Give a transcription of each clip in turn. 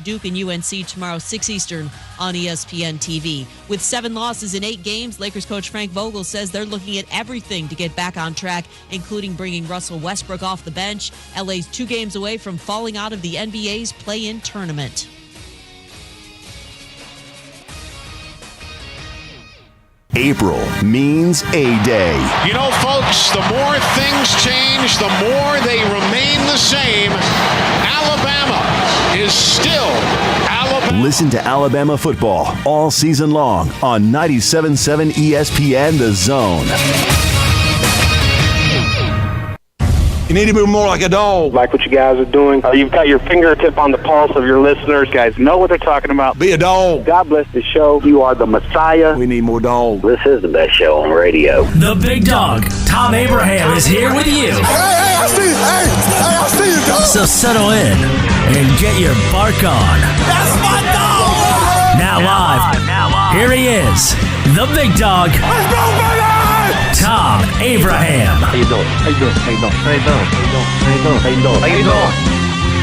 Duke and UNC tomorrow, 6 Eastern on ESPN TV. With 7 losses in 8 games, Lakers coach Frank Vogel says they're looking at everything to get back on track, including bringing Russell Westbrook off the bench. LA's 2 games away from falling out of the NBA's play-in tournament. April means A-Day. You know, folks, the more things change, the more they remain the same. Alabama is still Alabama. Listen to Alabama football all season long on 97.7 ESPN The Zone. You need to be more like a dog. Like what you guys are doing. You've got your fingertip on the pulse of your listeners. You guys know what they're talking about. Be a dog. God bless the show. You are the Messiah. We need more dogs. This is the best show on radio. The big dog, Thom Abraham, is here with you. Hey, I see you. I see you, dog. So settle in and get your bark on. That's my dog. Now live, here he is, the big dog, Let's go, baby. Thom Abraham. How you doing? How you doing? How you doing? How you doing? How you doing? How you doing? How you doing?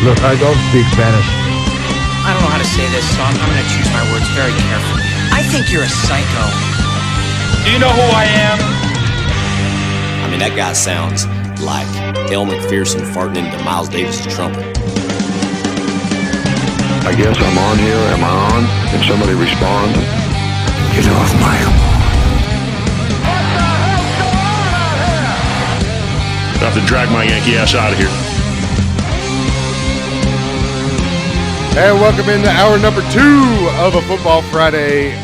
Look, I don't speak Spanish. I don't know how to say this, so I'm going to choose my words very carefully. I think you're a psycho. Do you know who I am? I mean, that guy sounds like El McPherson farting into Miles Davis' trumpet. I guess I'm on here. Am I on? Can somebody respond? Get off my lawn. I have to drag my Yankee ass out of here. And welcome into hour number 2 of a Football Friday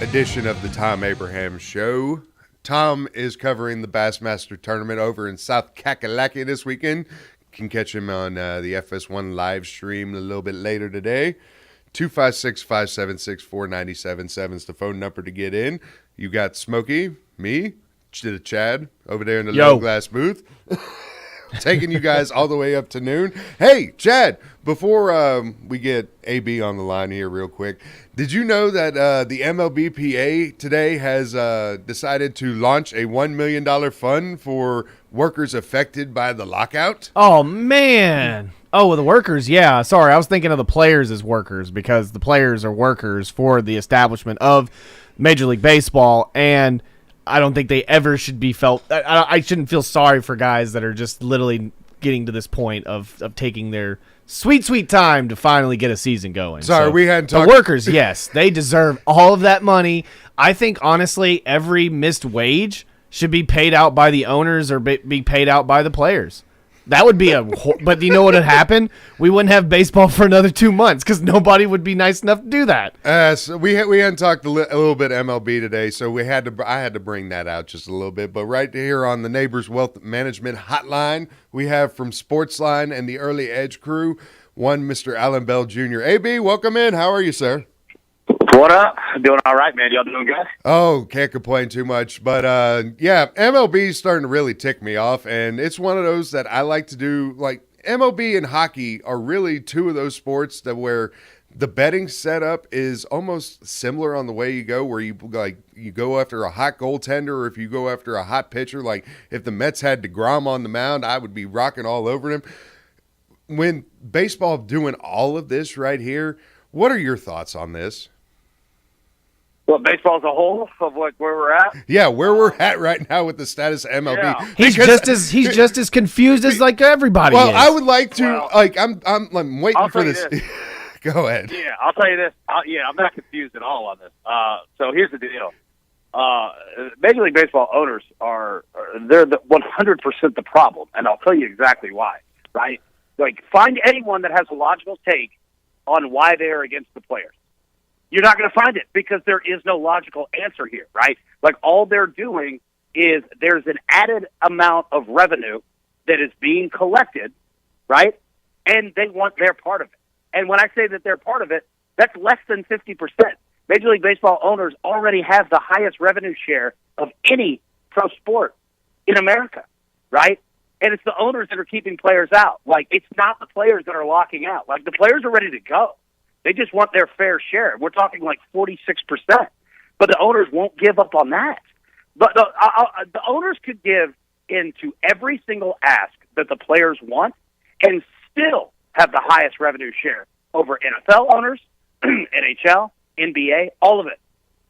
edition of the Thom Abraham Show. Tom is covering the Bassmaster Tournament over in South Kakalaki this weekend. You can catch him on the FS1 live stream a little bit later today. 256-576-4977 is the phone number to get in. You got Smokey, me, Chad over there in the low glass booth, taking you guys all the way up to noon. Hey, Chad, before we get AB on the line here real quick, did you know that the MLBPA today has decided to launch a $1 million fund for workers affected by the lockout? Oh, man. Oh, the workers, yeah. Sorry, I was thinking of the players as workers because the players are workers for the establishment of Major League Baseball, and I don't think they ever should be felt. I shouldn't feel sorry for guys that are just literally getting to this point of taking their sweet, sweet time to finally get a season going. Sorry, we hadn't talked. The workers, yes, they deserve all of that money. I think, honestly, every missed wage should be paid out by the owners or be paid out by the players. That would be but you know what would happen? We wouldn't have baseball for another 2 months because nobody would be nice enough to do that. So we hadn't talked a little bit MLB today, so I had to bring that out just a little bit. But right here on the Neighbors Wealth Management Hotline, we have from Sportsline and the Early Edge crew, one Mr. Alan Bell Jr. AB, welcome in. How are you, sir? What up? Doing all right, man. Y'all doing good? Oh, can't complain too much. But, yeah, MLB is starting to really tick me off, and it's one of those that I like to do. Like, MLB and hockey are really two of those sports that where the betting setup is almost similar on the way you go, where you go after a hot goaltender or if you go after a hot pitcher. Like, if the Mets had DeGrom on the mound, I would be rocking all over him. When baseball doing all of this right here, what are your thoughts on this? Well, baseball as a whole of where we're at. Yeah, where we're at right now with the status of MLB. Yeah. He's just as confused as like everybody. Well, is. I would like to I'm waiting for this. Go ahead. Yeah, I'll tell you this. I'm not confused at all on this. So here's the deal. Major League Baseball owners they're the 100% the problem, and I'll tell you exactly why. Right? Like, find anyone that has a logical take on why they are against the players. You're not going to find it because there is no logical answer here, right? Like, all they're doing is there's an added amount of revenue that is being collected, right? And they want their part of it. And when I say that they're part of it, that's less than 50%. Major League Baseball owners already have the highest revenue share of any pro sport in America, right? And it's the owners that are keeping players out. Like, it's not the players that are locking out. Like, the players are ready to go. They just want their fair share. We're talking like 46%. But the owners won't give up on that. But the owners could give into every single ask that the players want and still have the highest revenue share over NFL owners, NHL, NBA, all of it.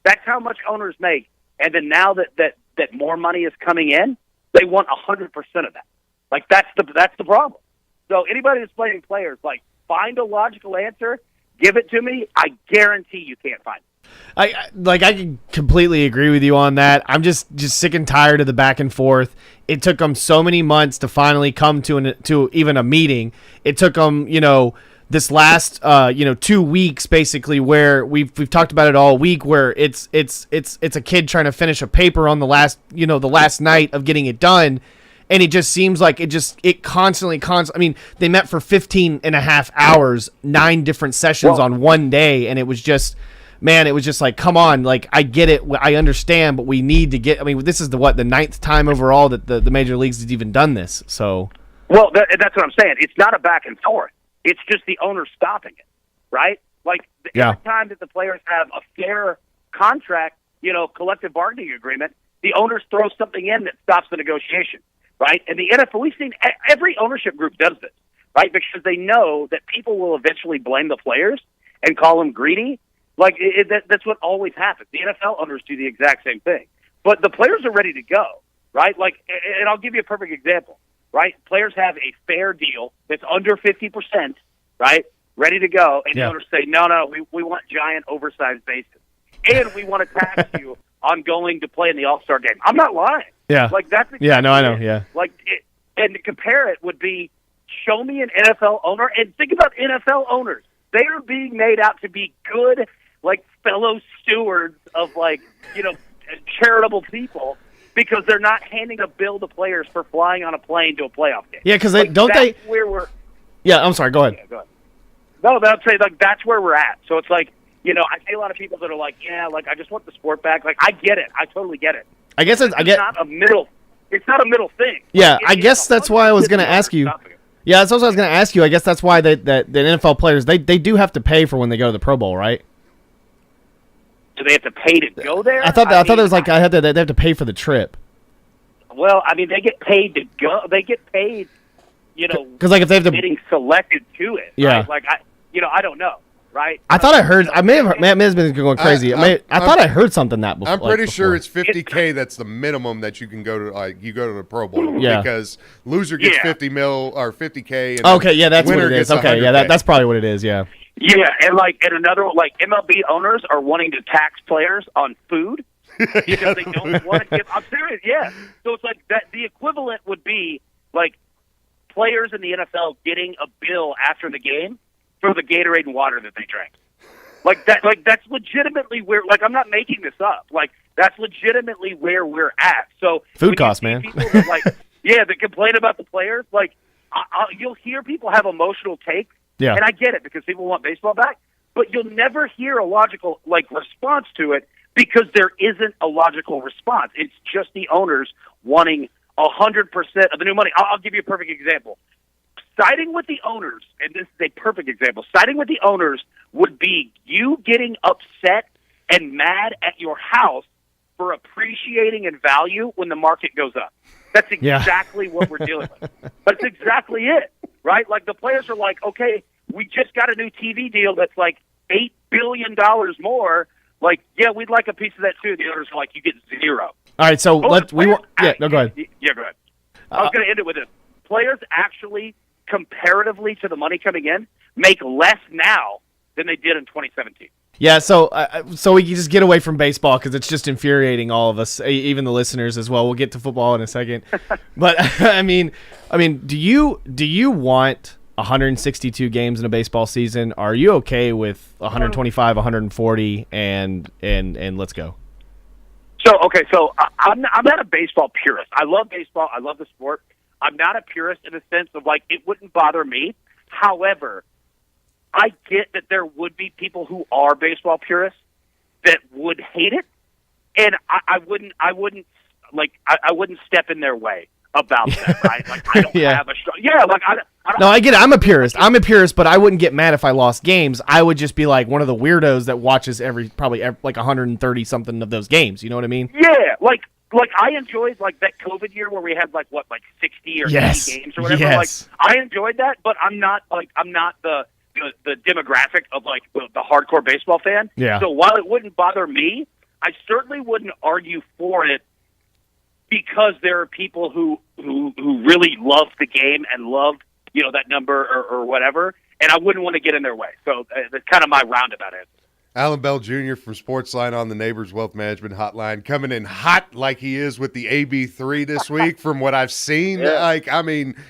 That's how much owners make. And then now that more money is coming in, they want 100% of that. Like, that's the problem. So anybody that's playing players, like, find a logical answer, give it to me. I guarantee you can't find it. I can completely agree with you on that. I'm just sick and tired of the back and forth. It took them so many months to finally come to even a meeting. It took them, this last 2 weeks basically, where we've talked about it all week, where it's a kid trying to finish a paper on the last night of getting it done. And it just seems like it constantly. I mean, they met for 15 and a half hours, 9 different sessions on one day. And it was just, man, it was just like, come on, like, I get it. I understand, but we need to get, I mean, this is the 9th time overall that the major leagues has even done this. So, well, that's what I'm saying. It's not a back and forth. It's just the owner stopping it, right? Like, every time that the players have a fair contract, collective bargaining agreement, the owners throw something in that stops the negotiation. Right? And the NFL, we've seen every ownership group does this, right? Because they know that people will eventually blame the players and call them greedy. Like, that's what always happens. The NFL owners do the exact same thing. But the players are ready to go, right? Like, and I'll give you a perfect example, right? Players have a fair deal that's under 50%, right? Ready to go. And the owners say, no, we want giant oversized bases. And we want to tax you on going to play in the All-Star game. I'm not lying. Yeah. Like, that's exactly I know. Yeah. Like, and to compare it would be, show me an NFL owner, and think about NFL owners. They are being made out to be good, like, fellow stewards of, like, charitable people, because they're not handing a bill to players for flying on a plane to a playoff game. Yeah, because where we're. Yeah, I'm sorry. Go ahead. Yeah, go ahead. No, but I'd say, like, that's where we're at. So it's like, I see a lot of people that are like, I just want the sport back. Like, I get it. I totally get it. I guess it's not a middle. It's not a middle thing. Yeah, I guess that's why I was going to ask you. Yeah, that's what I was going to ask you. I guess that's why the NFL players, they do have to pay for when they go to the Pro Bowl, right? Do they have to pay to go there? I thought it was like they have to pay for the trip. Well, I mean, they get paid to go. They get paid, because like if they have to getting selected to it. Yeah. Right? Like I don't know. Right? I thought I heard. I may have been going crazy. I thought I heard something that before. I'm pretty sure it's $50K. That's the minimum that you can go to. Like, you go to the Pro Bowl. Yeah. Because loser gets 50 mil or $50K. And okay, yeah, that's what it is. Okay, yeah, that's probably what it is. Yeah. Yeah, and another, like, MLB owners are wanting to tax players on food because they don't want to give. I'm serious. Yeah. So it's like that. The equivalent would be like players in the NFL getting a bill after the game for the Gatorade and water that they drank. Like that, like that's legitimately where, like, I'm not making this up. Like, that's legitimately where we're at. So food costs, man. People that, like, that complain about the players, like, you'll hear people have emotional takes. Yeah. And I get it, because people want baseball back, but you'll never hear a logical, like, response to it, because there isn't a logical response. It's just the owners wanting 100% of the new money. I'll give you a perfect example. Siding with the owners, and this is a perfect example, siding with the owners would be you getting upset and mad at your house for appreciating in value when the market goes up. That's exactly what we're dealing with. That's exactly it, right? Like, the players are like, okay, we just got a new TV deal that's like $8 billion more. Like, yeah, we'd like a piece of that too. The owners are like, you get zero. All right, so go ahead. Yeah, go ahead. Yeah, go ahead. I was going to end it with this. Players actually, comparatively to the money coming in, make less now than they did in 2017. Yeah, so we can just get away from baseball, because it's just infuriating all of us, even the listeners as well. We'll get to football in a second, but I mean, do you want 162 games in a baseball season? Are you okay with 125, 140, and let's go? So I'm not a baseball purist. I love baseball. I love the sport. I'm not a purist in the sense of, like, it wouldn't bother me. However, I get that there would be people who are baseball purists that would hate it, and I wouldn't step in their way about that, right? Like, I don't have a strong, like, I don't. No, I get it. I'm a purist, but I wouldn't get mad if I lost games. I would just be like one of the weirdos that watches probably like 130 something of those games. You know what I mean? Yeah, like I enjoyed, like, that COVID year where we had like 60 or 80 games or whatever. Yes. Like, I enjoyed that, but I'm not the the demographic of like the hardcore baseball fan. Yeah. So while it wouldn't bother me, I certainly wouldn't argue for it because there are people who really love the game and love, that number or whatever, and I wouldn't want to get in their way. So that's kind of my roundabout answer. Alan Bell Jr. from Sportsline on the Neighbors Wealth Management Hotline, coming in hot like he is with the AB3 this week from what I've seen. Yeah.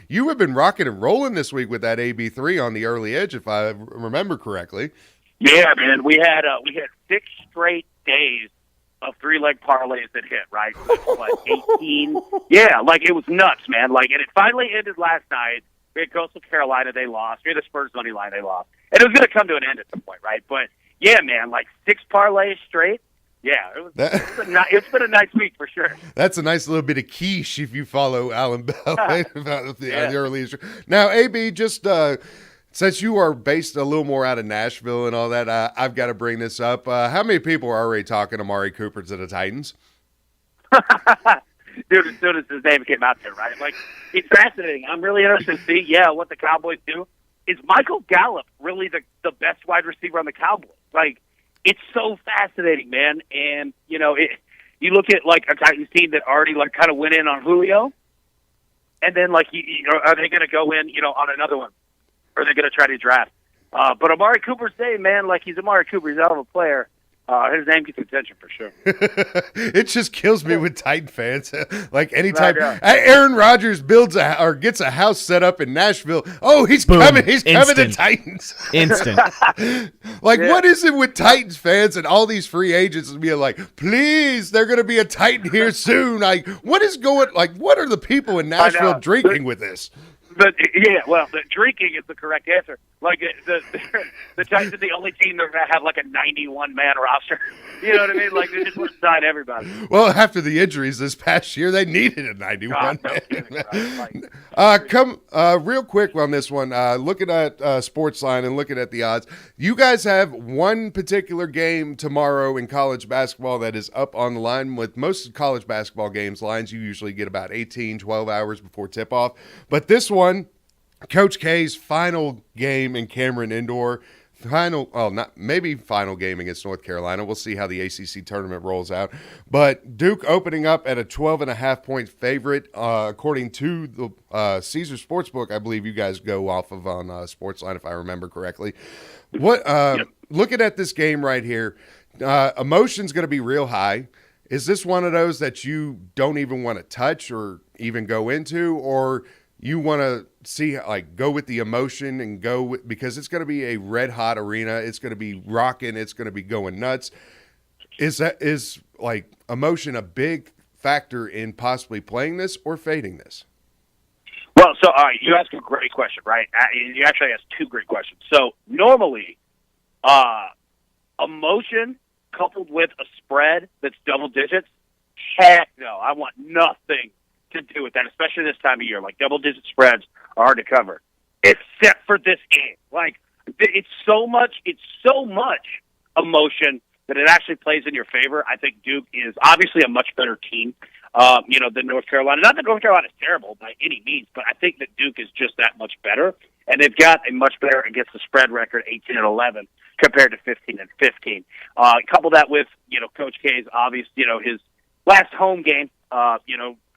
You have been rocking and rolling this week with that AB3 on the early edge, if I remember correctly. Yeah, man. We had 6 straight days of 3-leg parlays that hit, right? Like 18. Yeah, it was nuts, man. And it finally ended last night. We had Coastal Carolina, they lost. We had the Spurs money line, they lost. And it was going to come to an end at some point, right? But yeah, man, 6 parlays straight. Yeah, it's been a nice week for sure. That's a nice little bit of quiche if you follow Alan Bell about the early. Now, AB, just since you are based a little more out of Nashville and all that, I've got to bring this up. How many people are already talking Amari Cooper to the Titans? Dude, as soon as his name came out there, right? It's fascinating. I'm really interested to see, what the Cowboys do. Is Michael Gallup really the best wide receiver on the Cowboys? It's so fascinating, man. And, you look at, a Titans team that already, kind of went in on Julio, and then, are they going to go in, on another one? Or are they going to try to draft? But Amari Cooper's name, man, he's Amari Cooper. He's a hell of a player. His name gets attention for sure. It just kills me with Titan fans. Anytime Right. Aaron Rodgers builds gets a house set up in Nashville, he's Boom. coming. He's coming to Instant. Titans. Instant. What is it with Titans fans and all these free agents being please, they're going to be a Titan here soon. What is going? What are the people in Nashville drinking with this? The drinking is the correct answer. The Titans are the only team that have a 91-man roster. You know what I mean? They just want to sign everybody. Well, after the injuries this past year, they needed a 91 man. Come real quick on this one. Looking at Sportsline and looking at the odds, you guys have one particular game tomorrow in college basketball that is up on the line. With most college basketball games, lines you usually get about 12 hours before tip-off. But this one, Coach K's final game in Cameron Indoor, final game against North Carolina. We'll see how the ACC tournament rolls out. But Duke opening up at a 12.5-point favorite, according to the Caesar Sportsbook. I believe you guys go off of on Sportsline, if I remember correctly. Looking at this game right here, emotion's going to be real high. Is this one of those that you don't even want to touch or even go into, or you want to see go with the emotion and because it's going to be a red hot arena. It's going to be rocking. It's going to be going nuts. Is emotion a big factor in possibly playing this or fading this? Well, so all right, you asked a great question, right? You actually asked 2 great questions. So normally, emotion coupled with a spread that's double digits, heck no, I want nothing to do with that, especially this time of year. Double-digit spreads are hard to cover, except for this game. It's so much emotion that it actually plays in your favor. I think Duke is obviously a much better team, than North Carolina. Not that North Carolina is terrible by any means, but I think that Duke is just that much better, and they've got a much better against the spread record, 18-11, compared to 15-15. Couple that with Coach K's obvious, his last home game,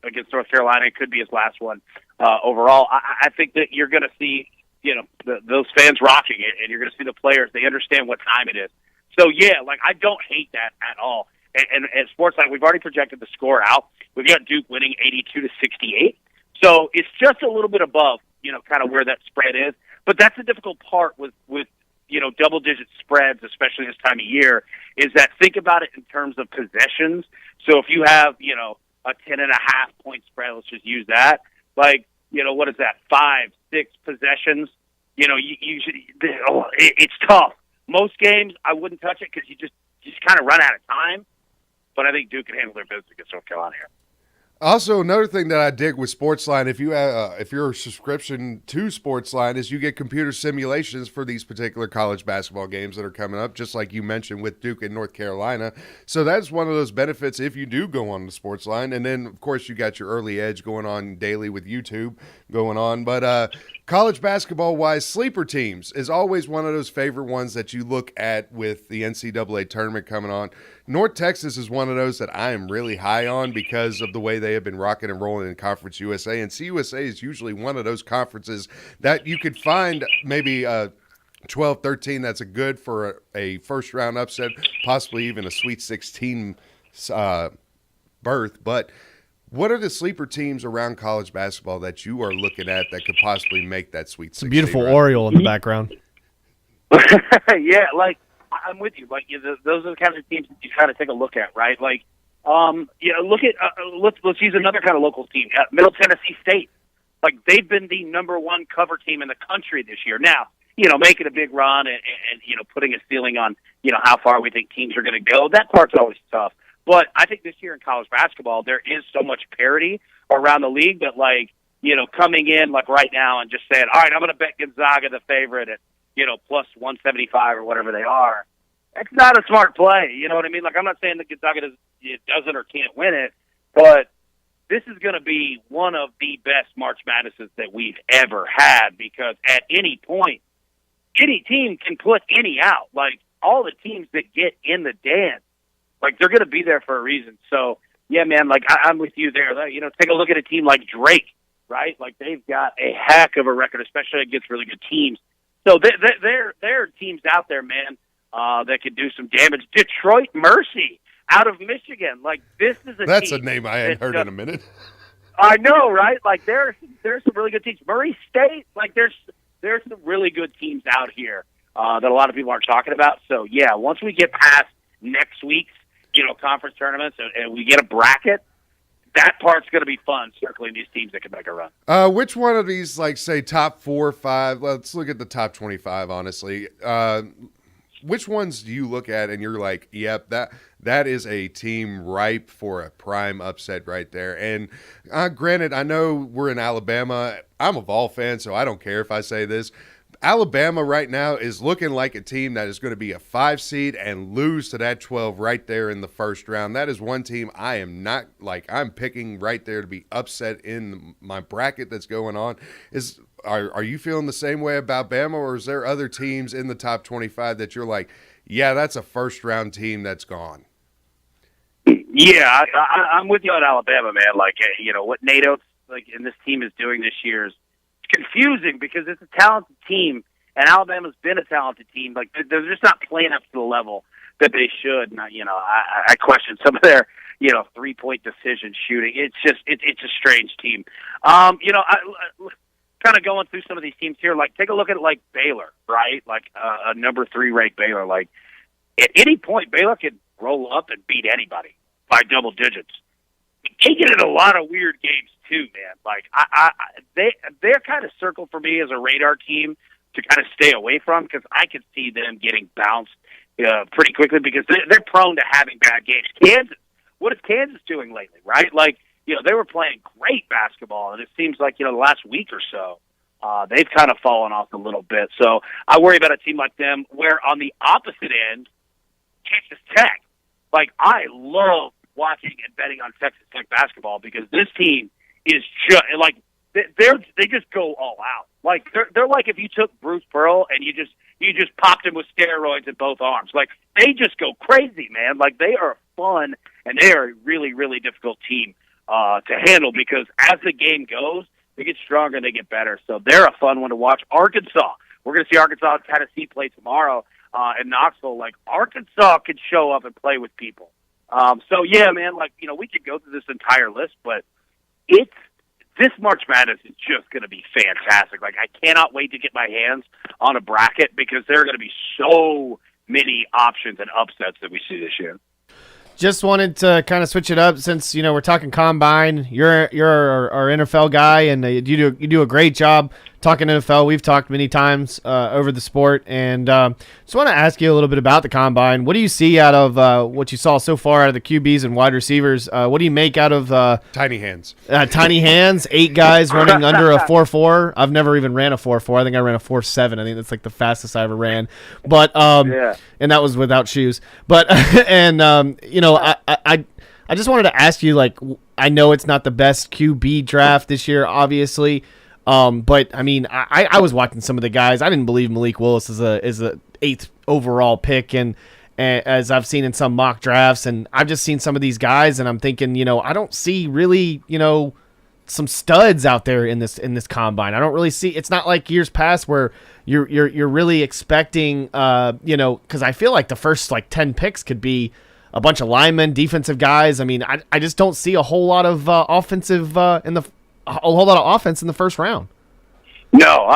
against North Carolina. It could be his last one overall. I think that you're going to see, those fans rocking it, and you're going to see the players. They understand what time it is. So, yeah, I don't hate that at all. And Sportsline, we've already projected the score out. We've got Duke winning 82-68. So it's just a little bit above, kind of where that spread is. But that's the difficult part with double-digit spreads, especially this time of year, is that think about it in terms of possessions. So if you have, a 10.5-point spread, let's just use that. What is that? 5-6 possessions. It's tough. Most games, I wouldn't touch it because you just kind of run out of time. But I think Duke can handle their business against North Carolina here. Also, another thing that I dig with Sportsline, if your subscription to Sportsline is you get computer simulations for these particular college basketball games that are coming up, just like you mentioned with Duke and North Carolina. So that's one of those benefits if you do go on the Sportsline. And then, of course, you got your early edge going on daily with YouTube going on. But college basketball-wise, sleeper teams is always one of those favorite ones that you look at with the NCAA tournament coming on. North Texas is one of those that I am really high on because of the way they have been rocking and rolling in Conference USA. And CUSA is usually one of those conferences that you could find maybe 12, 13 that's a good for a first-round upset, possibly even a Sweet 16 berth. But what are the sleeper teams around college basketball that you are looking at that could possibly make that Sweet 16? It's a beautiful Oriole in the background. Yeah, like, I'm with you. Like, those are the kinds of teams that you kind of take a look at, right? Like, look at let's use another kind of local team, Middle Tennessee State. Like, they've been the number one cover team in the country this year. Now, making a big run and putting a ceiling on, how far we think teams are going to go. That part's always tough. But I think this year in college basketball, there is so much parity around the league that, like, coming in, like, right now and just saying, all right, I'm going to bet Gonzaga the favorite at, plus 175 or whatever they are. That's not a smart play. You know what I mean? Like, I'm not saying that Gonzaga doesn't or can't win it, but this is going to be one of the best March Madnesses that we've ever had because at any point, any team can put any out. Like, all the teams that get in the dance, like, they're going to be there for a reason. So, yeah, man, like, I'm with you there. Take a look at a team like Drake, right? Like, they've got a heck of a record, especially against really good teams. So there are teams out there, man, that could do some damage. Detroit Mercy out of Michigan. Like, this is That's team a name I hadn't heard in a minute. I know, right? Like, there's some really good teams. Murray State, like, there's some really good teams out here that a lot of people aren't talking about. So, yeah, once we get past next week's, conference tournaments and we get a bracket, that part's going to be fun, circling these teams that can make a run. Which one of these, like, say, top 4 or 5, let's look at the top 25, honestly. Which ones do you look at and you're like, yep, that is a team ripe for a prime upset right there? And granted, I know we're in Alabama. I'm a Vol fan, so I don't care if I say this. Alabama right now is looking like a team that is going to be a 5 seed and lose to that 12 right there in the first round. That is one team I am not, like, I'm picking right there to be upset in my bracket that's going on. Are you feeling the same way about Bama, or is there other teams in the top 25 that you're like, yeah, that's a first-round team that's gone? Yeah, I'm with you on Alabama, man. Like, what Nate Oates, like, and this team is doing this year is confusing because it's a talented team, and Alabama's been a talented team. Like, they're just not playing up to the level that they should. And, I question some of their, 3-point decision shooting. It's a strange team. Kind of going through some of these teams here, like, take a look at, like, Baylor, right? Like, a number 3 ranked Baylor. Like, at any point, Baylor could roll up and beat anybody by double digits. They get in a lot of weird games too, man. Like, they're kind of circled for me as a radar team to kind of stay away from because I could see them getting bounced pretty quickly because they're prone to having bad games. Kansas, what is Kansas doing lately, right? Like, they were playing great basketball, and it seems like, the last week or so, they've kind of fallen off a little bit. So I worry about a team like them where on the opposite end, Texas Tech. Like, I love watching and betting on Texas Tech basketball because this team is just like they just go all out. Like, they're like if you took Bruce Pearl and you just popped him with steroids in both arms. Like, they just go crazy, man. Like, they are fun and they are a really, really difficult team to handle because as the game goes, they get stronger and they get better. So they're a fun one to watch. Arkansas, we're going to see Arkansas and Tennessee play tomorrow in Knoxville. Like, Arkansas could show up and play with people. So, yeah, man, like, we could go through this entire list, but this March Madness is just going to be fantastic. Like, I cannot wait to get my hands on a bracket because there are going to be so many options and upsets that we see this year. Just wanted to kind of switch it up since, we're talking combine. You're our NFL guy, and you do a great job talking NFL. We've talked many times over the sport, and just want to ask you a little bit about the combine. What do you see out of what you saw so far out of the QBs and wide receivers? What do you make out of tiny hands? Tiny hands, 8 guys running under a 4.4. I've never even ran a 4.4. I think I ran a 4.7. I think that's like the fastest I ever ran. But yeah. And that was without shoes. But and I just wanted to ask you, like, I know it's not the best QB draft this year, obviously. But I mean, I was watching some of the guys. I didn't believe Malik Willis is a 8th overall pick, and as I've seen in some mock drafts, and I've just seen some of these guys, and I'm thinking, I don't see really, some studs out there in this combine. I don't really see. It's not like years past where you're really expecting, because I feel like the first 10 picks could be a bunch of linemen, defensive guys. I mean, I just don't see a whole lot of offense in the first round. No,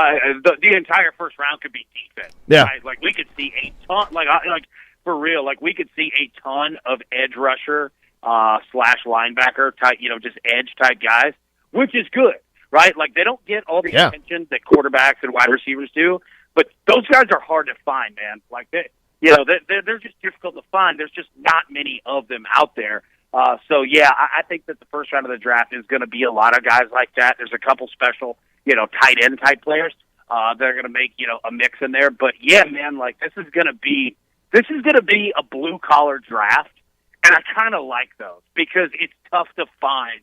the entire first round could be defense. Yeah, right? Like we could see a ton, like for real, like we could see a ton of edge rusher / linebacker type, just edge type guys, which is good, right? Like they don't get all the attention that quarterbacks and wide receivers do, but those guys are hard to find, man. Like they're just difficult to find. There's just not many of them out there. So yeah, I think that the first round of the draft is going to be a lot of guys like that. There's a couple special, tight end type players that are going to make a mix in there. But yeah, man, like this is going to be a blue collar draft, and I kind of like those because it's tough to find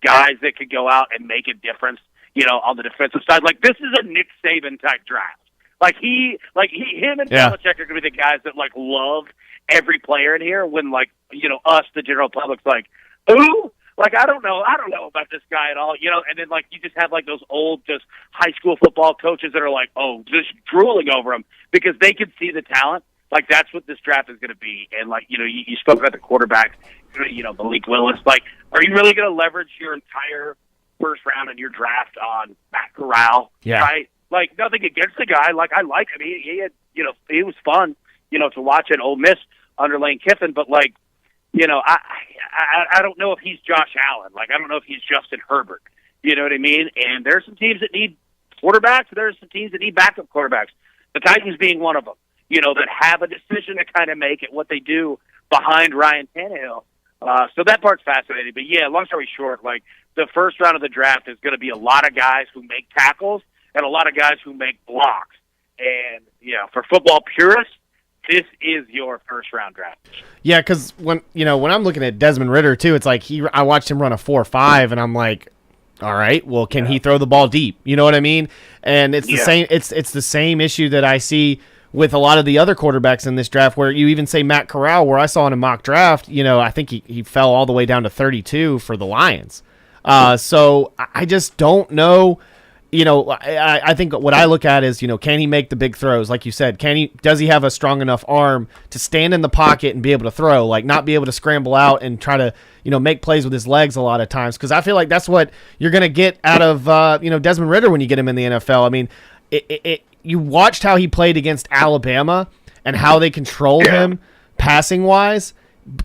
guys that could go out and make a difference, on the defensive side. Like this is a Nick Saban type draft. Him and Belichick are going to be the guys that love every player in here. When us, the general public's ooh, I don't know about this guy at all, And then you just have those old just high school football coaches that are just drooling over him because they can see the talent. That's what this draft is going to be. And you spoke about the quarterbacks, Malik Willis. Are you really going to leverage your entire first round in your draft on Matt Corral? Yeah. Right. Nothing against the guy. I like him. He had, it was fun, to watch at Ole Miss under Lane Kiffin. But I don't know if he's Josh Allen. I don't know if he's Justin Herbert. You know what I mean? And there's some teams that need quarterbacks. There's some teams that need backup quarterbacks. The Titans being one of them. That have a decision to kind of make it what they do behind Ryan Tannehill. So that part's fascinating. But yeah, long story short, the first round of the draft is going to be a lot of guys who make tackles and a lot of guys who make blocks. And for football purists, this is your first round draft. Yeah, because when I'm looking at Desmond Ridder too, it's I watched him run a 4.5, and I'm like, all right, well, can he throw the ball deep? You know what I mean? And it's the same. It's the same issue that I see with a lot of the other quarterbacks in this draft, where you even say Matt Corral, where I saw in a mock draft, I think he fell all the way down to 32 for the Lions. So I just don't know. I think what I look at is, can he make the big throws? Like you said, does he have a strong enough arm to stand in the pocket and be able to throw, not be able to scramble out and try to, make plays with his legs a lot of times? Because I feel like that's what you're going to get out of, Desmond Ridder when you get him in the NFL. I mean, you watched how he played against Alabama and how they controlled him passing wise.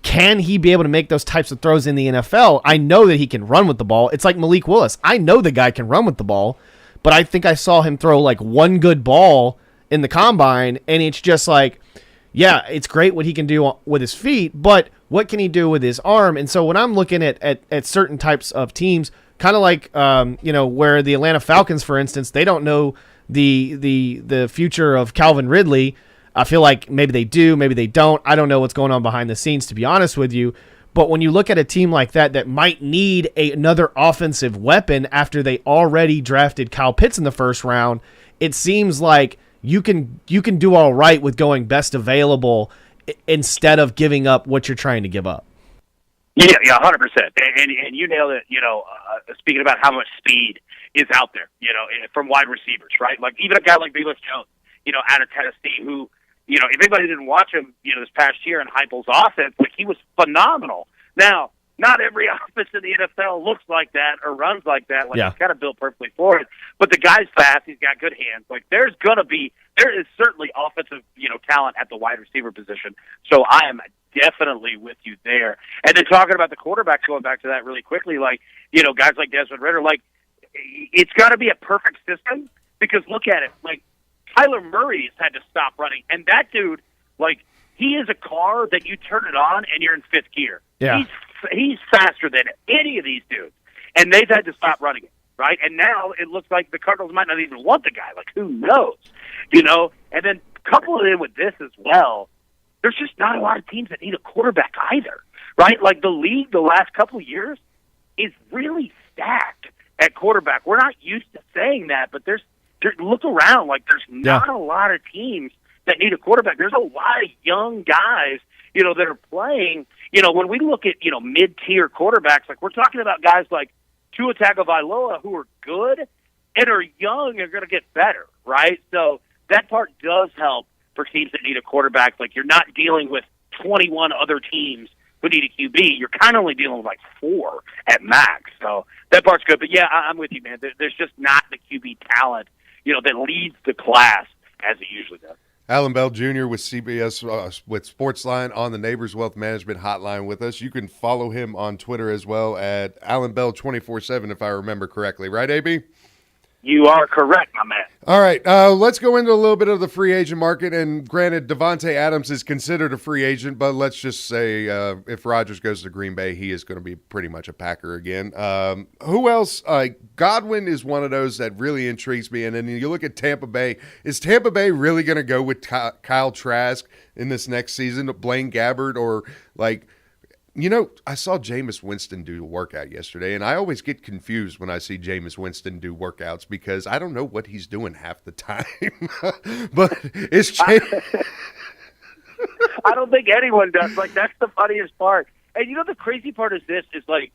Can he be able to make those types of throws in the NFL? I know that he can run with the ball. It's like Malik Willis. I know the guy can run with the ball, but I think I saw him throw one good ball in the combine, and it's just it's great what he can do with his feet, but what can he do with his arm? And so when I'm looking at certain types of teams, kind of where the Atlanta Falcons, for instance, they don't know the future of Calvin Ridley. I feel like maybe they do, maybe they don't. I don't know what's going on behind the scenes, to be honest with you. But when you look at a team like that might need another offensive weapon after they already drafted Kyle Pitts in the first round, it seems like you can do all right with going best available instead of giving up what you're trying to give up. Yeah, 100%. And you nailed it. Speaking about how much speed is out there, from wide receivers, right? Even a guy like Velus Jones, out of Tennessee, who, if anybody didn't watch him, this past year in Heupel's offense, he was phenomenal. Now, not every offense in the NFL looks like that or runs like that. He's kind of built perfectly for it. But the guy's fast. He's got good hands. There is certainly offensive, talent at the wide receiver position. So I am definitely with you there. And then talking about the quarterbacks, going back to that really quickly, guys like Desmond Ridder, it's got to be a perfect system because look at it. Kyler Murray has had to stop running, and that dude, he is a car that you turn it on and you're in fifth gear. Yeah. He's faster than any of these dudes, and they've had to stop running it, right? And now it looks like the Cardinals might not even want the guy. Who knows? And then couple it in with this as well, there's just not a lot of teams that need a quarterback either, right? The league the last couple of years is really stacked at quarterback. We're not used to saying that, but look around. Like, there's not a lot of teams that need a quarterback. There's a lot of young guys, that are playing. When we look at, mid-tier quarterbacks, like we're talking about guys like Tua Tagovailoa who are good and are young and are going to get better, right? So that part does help for teams that need a quarterback. Like, you're not dealing with 21 other teams who need a QB. You're kind of only dealing with like 4 at max. So that part's good. But, yeah, I'm with you, man. There's just not the QB talent, that leads the class as it usually does. Alan Bell Jr. with CBS with Sportsline on the Neighbors Wealth Management Hotline with us. You can follow him on Twitter as well at Alan Bell 24/7 if I remember correctly. Right, AB? You are correct, my man. All right, let's go into a little bit of the free agent market. And granted, Devontae Adams is considered a free agent, but let's just say if Rodgers goes to Green Bay, he is going to be pretty much a Packer again. Who else? Godwin is one of those that really intrigues me. And then you look at Tampa Bay. Is Tampa Bay really going to go with Kyle Trask in this next season, Blaine Gabbert, or like – I saw Jameis Winston do a workout yesterday, and I always get confused when I see Jameis Winston do workouts because I don't know what he's doing half the time. But it's I don't think anyone does. Like, that's the funniest part. And the crazy part is this, is like,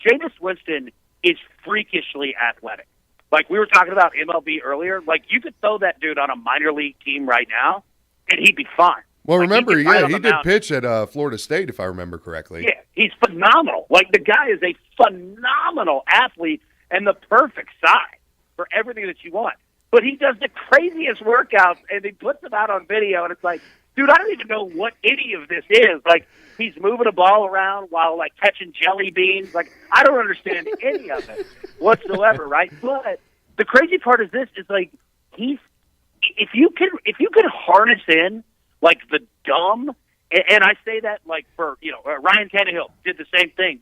Jameis Winston is freakishly athletic. Like, we were talking about MLB earlier. Like, you could throw that dude on a minor league team right now, and he'd be fine. Well, like, remember, he did pitch at Florida State, if I remember correctly. Yeah, he's phenomenal. Like, the guy is a phenomenal athlete and the perfect size for everything that you want. But he does the craziest workouts, and he puts them out on video, and it's like, dude, I don't even know what any of this is. Like, he's moving a ball around while, like, catching jelly beans. Like, I don't understand any of it whatsoever, right? But the crazy part is this, is like, if you can harness in, like, the dumb, and I say that, like, for, Ryan Tannehill did the same thing,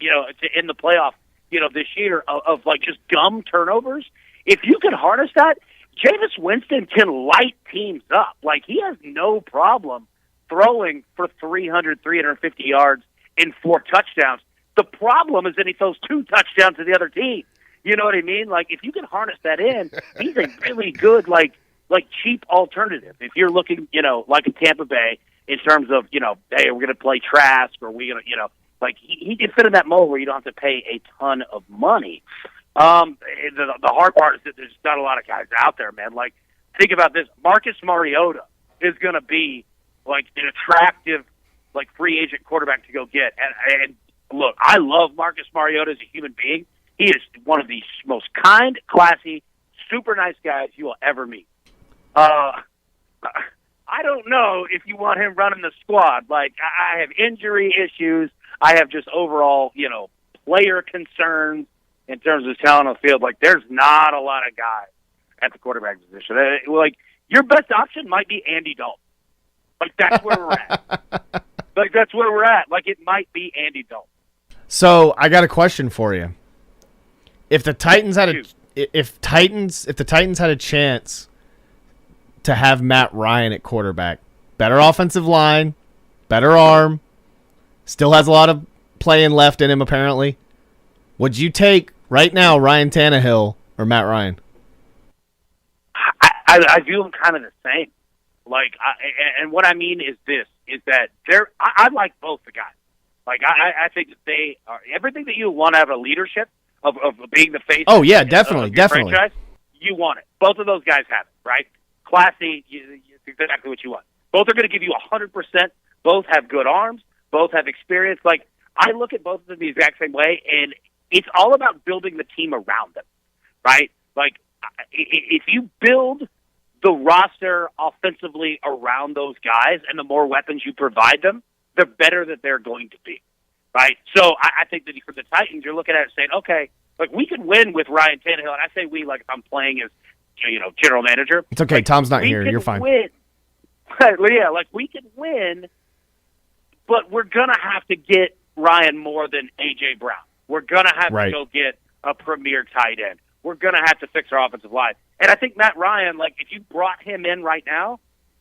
in the playoff, this year of like, just dumb turnovers. If you can harness that, Jameis Winston can light teams up. Like, he has no problem throwing for 300, 350 yards in 4 touchdowns. The problem is that he throws 2 touchdowns to the other team. You know what I mean? Like, if you can harness that in, he's a really good, like cheap alternative. If you're looking, like a Tampa Bay in terms of, hey, we're going to play Trask, or we're going to, like, he can fit in that mold where you don't have to pay a ton of money. The hard part is that there's not a lot of guys out there, man. Like, think about this. Marcus Mariota is going to be, like, an attractive, like, free agent quarterback to go get. And look, I love Marcus Mariota as a human being. He is one of the most kind, classy, super nice guys you will ever meet. I don't know if you want him running the squad. Like, I have injury issues. I have just overall, player concerns in terms of talent on the field. Like, there's not a lot of guys at the quarterback position. Like, your best option might be Andy Dalton. Like, that's where we're at. Like, it might be Andy Dalton. So I got a question for you. If the Titans had if the Titans had a chance to have Matt Ryan at quarterback, better offensive line, better arm, still has a lot of playing left in him apparently, would you take right now Ryan Tannehill or Matt Ryan? I view them kind of the same. Like, and what I mean is this, is that I like both the guys. Like, I think that they are everything that you want out of a leadership of being the face. Oh yeah, definitely. Franchise, you want it. Both of those guys have it, right? Classy, it's exactly what you want. Both are going to give you 100%. Both have good arms. Both have experience. Like, I look at both of them the exact same way, and it's all about building the team around them, right? Like, if you build the roster offensively around those guys and the more weapons you provide them, the better that they're going to be, right? So I think that for the Titans, you're looking at it saying, okay, like, we can win with Ryan Tannehill, and I say we, like, if I'm playing as, general manager. It's okay. Like, Tom's not here. You're fine. Win. Yeah, like, we can win, but we're going to have to get Ryan more than A.J. Brown. We're going to have to go get a premier tight end. We're going to have to fix our offensive line. And I think Matt Ryan, like, if you brought him in right now,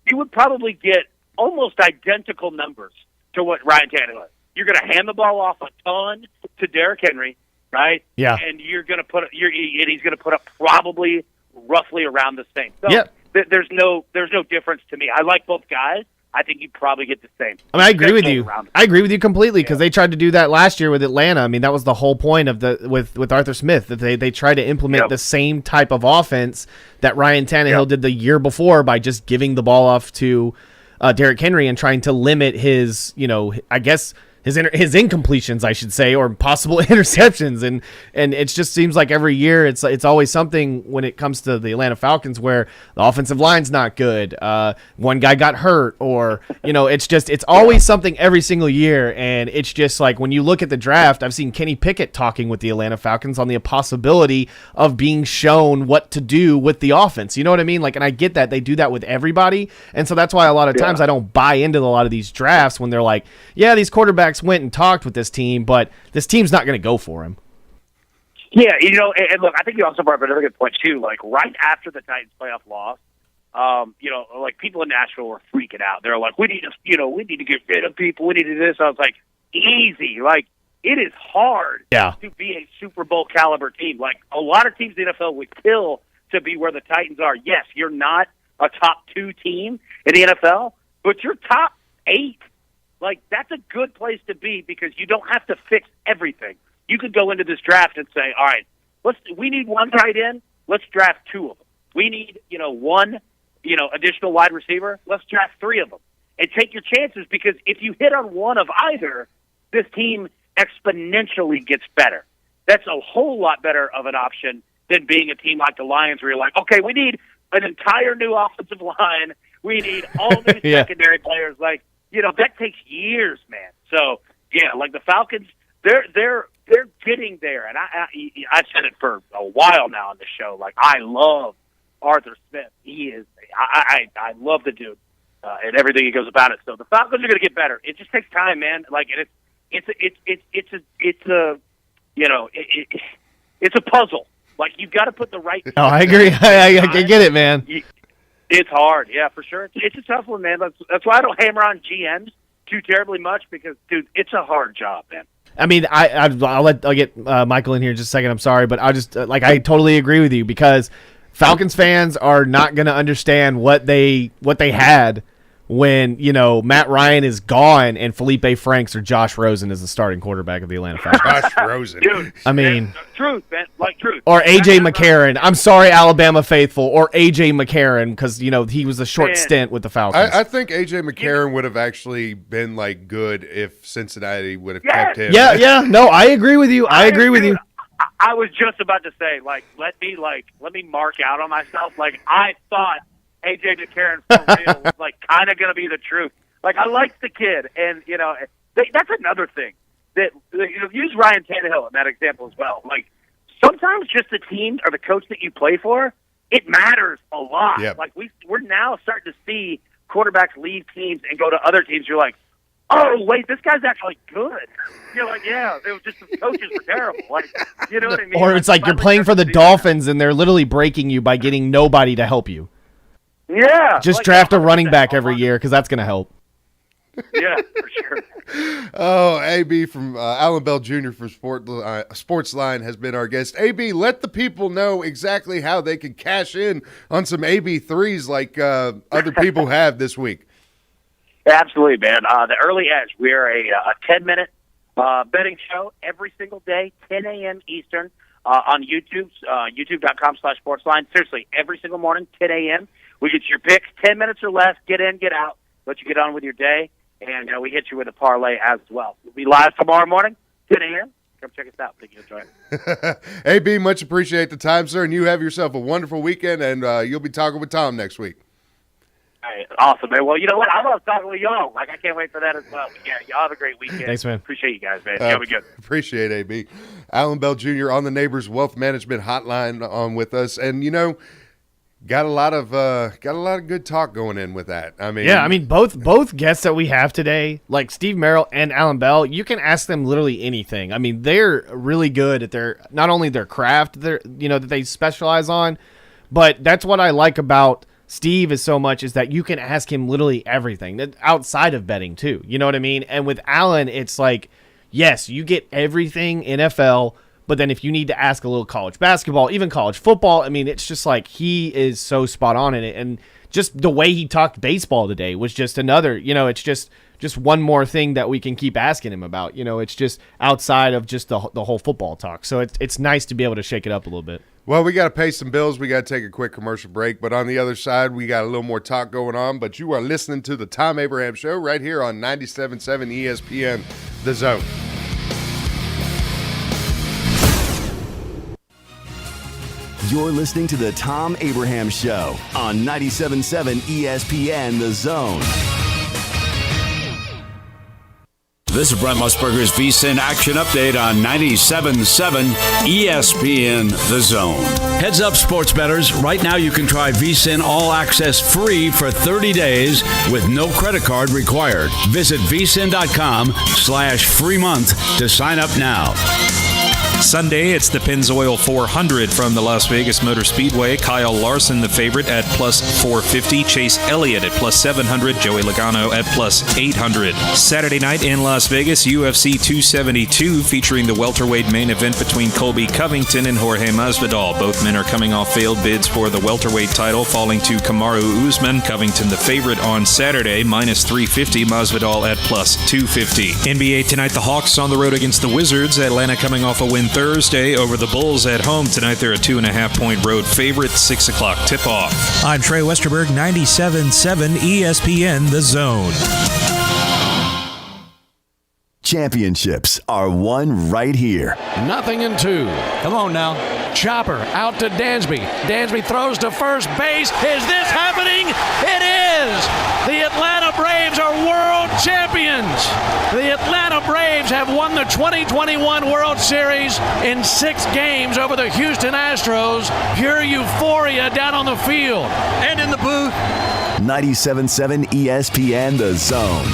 you would probably get almost identical numbers to what Ryan Tannehill is. You're going to hand the ball off a ton to Derrick Henry. right? Yeah. And he's going to put up probably roughly around the same. So there's no difference to me. I like both guys. I think you probably get the same. I mean, I agree with you. I agree with you completely because they tried to do that last year with Atlanta. I mean, that was the whole point of with Arthur Smith, that they tried to implement the same type of offense that Ryan Tannehill did the year before by just giving the ball off to Derrick Henry and trying to limit his, I guess his incompletions, I should say, or possible interceptions, and it just seems like every year it's always something when it comes to the Atlanta Falcons where the offensive line's not good, one guy got hurt, or it's always something every single year, and it's just like when you look at the draft, I've seen Kenny Pickett talking with the Atlanta Falcons on the possibility of being shown what to do with the offense. You know what I mean? Like, and I get that they do that with everybody, and so that's why a lot of times I don't buy into a lot of these drafts when they're like, yeah, these quarterbacks went and talked with this team, but this team's not going to go for him. Yeah, and look, I think you also brought up another good point too. Like right after the Titans playoff loss, like people in Nashville were freaking out. They're like, we need to get rid of people. We need to do this. I was like, easy. Like it is hard to be a Super Bowl caliber team. Like a lot of teams in the NFL would kill to be where the Titans are. Yes, you're not a top 2 team in the NFL, but you're top 8. Like, that's a good place to be because you don't have to fix everything. You could go into this draft and say, all right, we need one tight end. Let's draft 2 of them. We need, one, additional wide receiver. Let's draft 3 of them. And take your chances because if you hit on one of either, this team exponentially gets better. That's a whole lot better of an option than being a team like the Lions where you're like, okay, we need an entire new offensive line. We need all new secondary players. Like, that takes years, man. So, yeah, like the Falcons, they're getting there. And I've said it for a while now on the show. Like, I love Arthur Smith. He is, I love the dude and everything he goes about it. So the Falcons are going to get better. It just takes time, man. Like, and it's a puzzle. Like, you've got to put the right. Oh, I agree. I get it, man. It's hard, yeah, for sure. It's a tough one, man. That's why I don't hammer on GMs too terribly much because, dude, it's a hard job, man. I mean, I'll get Michael in here in just a second. I'm sorry, but I'll just I totally agree with you because Falcons fans are not going to understand what they had when Matt Ryan is gone and Felipe Franks or Josh Rosen is the starting quarterback of the Atlanta Falcons. Josh Rosen, dude. I mean, truth, man, like truth. Or AJ McCarron. I'm sorry, Alabama faithful. Or AJ McCarron because he was a short stint with the Falcons. I think AJ McCarron would have actually been good if Cincinnati would have kept him. Yeah. No, I agree with you. I agree with you. I was just about to say, let me mark out on myself. Like I thought A.J. McCarron for real was kind of going to be the truth. Like I liked the kid, and that's another thing that use Ryan Tannehill in that example as well. Like sometimes just the team or the coach that you play for, it matters a lot. Yep. Like we're now starting to see quarterbacks leave teams and go to other teams. You're like, oh wait, this guy's actually good. You're like, yeah, it was just the coaches were terrible. Like, you know what I mean? Or it's like you're playing for the Dolphins and they're literally breaking you by getting nobody to help you. Yeah. Just draft a running back every year because that's going to help. Yeah, for sure. Oh, AB from Alan Bell Jr. for Sportsline has been our guest. AB, let the people know exactly how they can cash in on some AB3s like other people have this week. Absolutely, man. The Early Edge, we're a 10-minute betting show every single day, 10 a.m. Eastern on YouTube, youtube.com/sportsline. Seriously, every single morning, 10 a.m. We get your picks, 10 minutes or less, get in, get out, let you get on with your day, and we hit you with a parlay as well. We'll be live tomorrow morning, 10 a.m. Come check us out. Think you'll enjoy it. AB, much appreciate the time, sir, and you have yourself a wonderful weekend, and you'll be talking with Tom next week. All right, awesome, man. Well, you know what? I love talking with y'all. I can't wait for that as well. But yeah, y'all have a great weekend. Thanks, man. Appreciate you guys, man. Y'all be good. Appreciate AB. Alan Bell Jr. on the Neighbors Wealth Management Hotline on with us, and got a lot of good talk going in with that. I mean, both guests that we have today, like Steve Merrill and Alan Bell, you can ask them literally anything. I mean, they're really good at not only their craft, that they specialize on, but that's what I like about Steve is that you can ask him literally everything that outside of betting too. You know what I mean? And with Alan, it's like, yes, you get everything NFL, But then if you need to ask a little college basketball, even college football, I mean, it's just like he is so spot on in it. And just the way he talked baseball today was just another, it's just one more thing that we can keep asking him about. It's just outside of just the whole football talk. So it's nice to be able to shake it up a little bit. Well, we got to pay some bills. We got to take a quick commercial break. But on the other side, we got a little more talk going on. But you are listening to the Thom Abraham Show right here on 97.7 ESPN, The Zone. You're listening to the Thom Abraham Show on 97.7 ESPN, The Zone. This is Brent Musburger's VSiN Action Update on 97.7 ESPN The Zone. Heads up, sports bettors. Right now you can try VSiN All Access free for 30 days with no credit card required. Visit vsin.com/free month to sign up now. Sunday, it's the Pennzoil 400 from the Las Vegas Motor Speedway. Kyle Larson, the favorite, at plus 450. Chase Elliott at plus 700. Joey Logano at plus 800. Saturday night in Las Vegas, UFC 272, featuring the welterweight main event between Colby Covington and Jorge Masvidal. Both men are coming off failed bids for the welterweight title, falling to Kamaru Usman. Covington, the favorite on Saturday, minus 350. Masvidal at plus 250. NBA tonight, the Hawks on the road against the Wizards. Atlanta coming off a win Thursday over the Bulls at home. Tonight they're a 2.5-point road favorite. 6 o'clock tip-off. I'm Trey Westerberg, 97.7 ESPN The Zone. Championships are won right here. 0-2. Come on now. Chopper out to Dansby. Dansby throws to first base. Is this happening? It is! The Atlanta Braves are world champions. The Atlanta Braves have won the 2021 World Series in 6 games over the Houston Astros. Pure euphoria down on the field. And in the booth. 97.7 ESPN The Zone.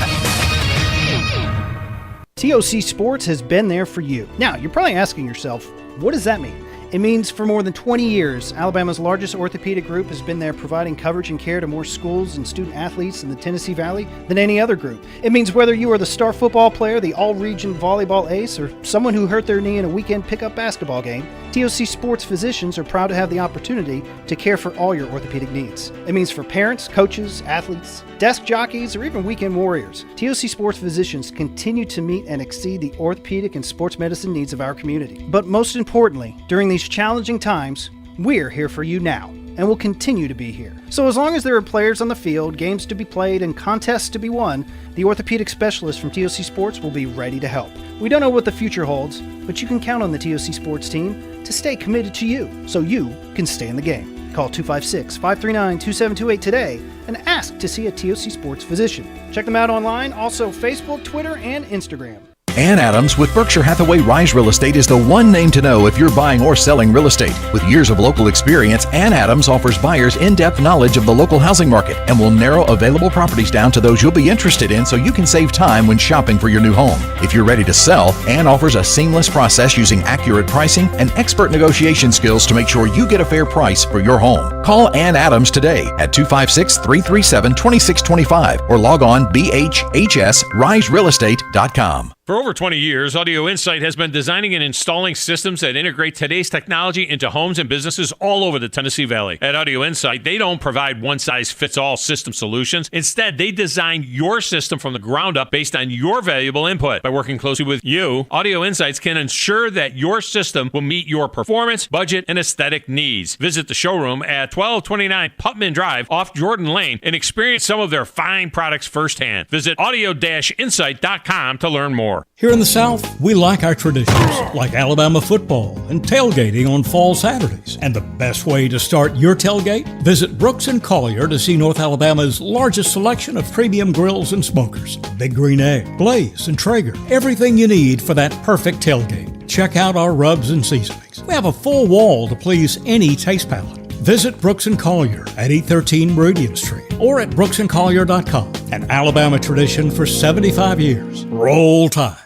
TOC Sports has been there for you. Now, you're probably asking yourself, what does that mean? It means for more than 20 years, Alabama's largest orthopedic group has been there providing coverage and care to more schools and student athletes in the Tennessee Valley than any other group. It means whether you are the star football player, the all-region volleyball ace, or someone who hurt their knee in a weekend pickup basketball game, TOC Sports physicians are proud to have the opportunity to care for all your orthopedic needs. It means for parents, coaches, athletes, desk jockeys, or even weekend warriors, TOC Sports physicians continue to meet and exceed the orthopedic and sports medicine needs of our community. But most importantly, during these challenging times, we're here for you now, and will continue to be here. So as long as there are players on the field, games to be played, and contests to be won, the orthopedic specialists from TOC Sports will be ready to help. We don't know what the future holds, but you can count on the TOC Sports team to stay committed to you, so you can stay in the game. Call 256-539-2728 today and ask to see a TOC Sports physician. Check them out online, also Facebook, Twitter, and Instagram. Ann Adams with Berkshire Hathaway Rise Real Estate is the one name to know if you're buying or selling real estate. With years of local experience, Ann Adams offers buyers in-depth knowledge of the local housing market and will narrow available properties down to those you'll be interested in so you can save time when shopping for your new home. If you're ready to sell, Ann offers a seamless process using accurate pricing and expert negotiation skills to make sure you get a fair price for your home. Call Ann Adams today at 256-337-2625 or log on bhhsriserealestate.com. For over 20 years, Audio Insight has been designing and installing systems that integrate today's technology into homes and businesses all over the Tennessee Valley. At Audio Insight, they don't provide one-size-fits-all system solutions. Instead, they design your system from the ground up based on your valuable input. By working closely with you, Audio Insights can ensure that your system will meet your performance, budget, and aesthetic needs. Visit the showroom at 1229 Putman Drive off Jordan Lane and experience some of their fine products firsthand. Visit audio-insight.com to learn more. Here in the South, we like our traditions, like Alabama football and tailgating on fall Saturdays. And the best way to start your tailgate? Visit Brooks & Collier to see North Alabama's largest selection of premium grills and smokers. Big Green Egg, Blaze, and Traeger. Everything you need for that perfect tailgate. Check out our rubs and seasonings. We have a full wall to please any taste palate. Visit Brooks & Collier at 813 Meridian Street or at brooksandcollier.com. An Alabama tradition for 75 years. Roll Tide.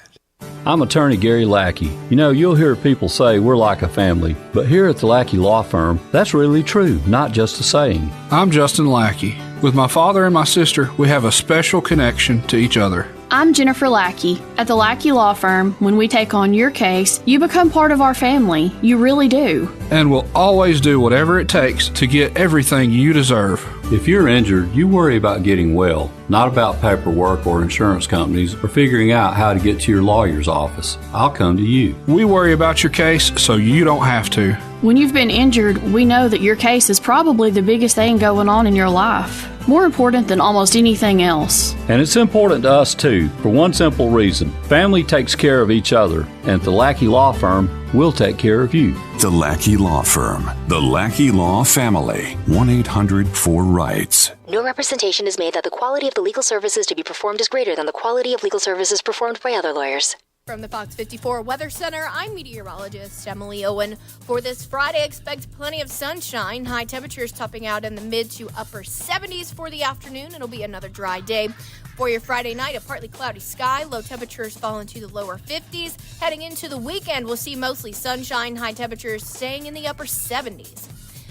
I'm attorney Gary Lackey. You know, you'll hear people say we're like a family, but here at the Lackey Law Firm, that's really true, not just a saying. I'm Justin Lackey. With my father and my sister, we have a special connection to each other. I'm Jennifer Lackey. At the Lackey Law Firm, when we take on your case, you become part of our family. You really do. And we'll always do whatever it takes to get everything you deserve. If you're injured, you worry about getting well, not about paperwork or insurance companies or figuring out how to get to your lawyer's office. I'll come to you. We worry about your case so you don't have to. When you've been injured, we know that your case is probably the biggest thing going on in your life. More important than almost anything else. And it's important to us too, for one simple reason. Family takes care of each other, and at the Lackey Law Firm, we'll take care of you. The Lackey Law Firm. The Lackey Law Family. 1-800-4RIGHTS. No representation is made that the quality of the legal services to be performed is greater than the quality of legal services performed by other lawyers. From the Fox 54 Weather Center, I'm meteorologist Emily Owen. For this Friday, expect plenty of sunshine. High temperatures topping out in the mid to upper 70s for the afternoon. It'll be another dry day. For your Friday night, a partly cloudy sky. Low temperatures fall into the lower 50s. Heading into the weekend, we'll see mostly sunshine. High temperatures staying in the upper 70s.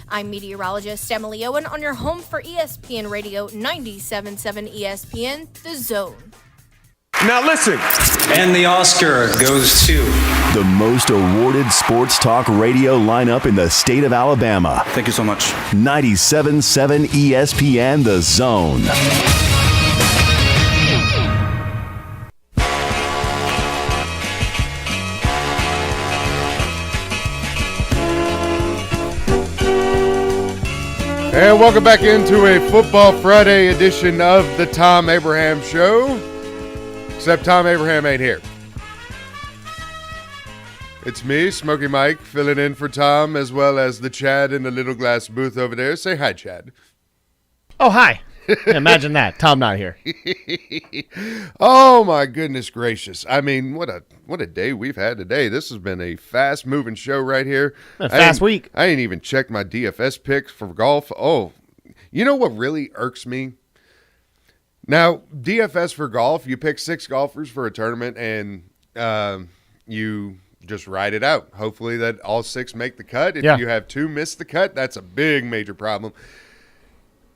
I'm meteorologist Emily Owen on your home for ESPN Radio 97.7 ESPN, The Zone. Now listen. And the Oscar goes to the most awarded sports talk radio lineup in the state of Alabama. Thank you so much. 97.7 ESPN The Zone. And welcome back into a Football Friday edition of the Thom Abraham Show. Except Thom Abraham ain't here. It's me, Smokey Mike, filling in for Tom, as well as the Chad in the little glass booth over there. Say hi, Chad. Oh, hi. Imagine that. Tom not here. Oh, my goodness gracious. I mean, what a day we've had today. This has been a fast-moving show right here. A fast week. I ain't even checked my DFS picks for golf. Oh, you know what really irks me? Now, DFS for golf, you pick 6 golfers for a tournament, and you just ride it out. Hopefully that all 6 make the cut. If you have 2 miss the cut, that's a big, major problem.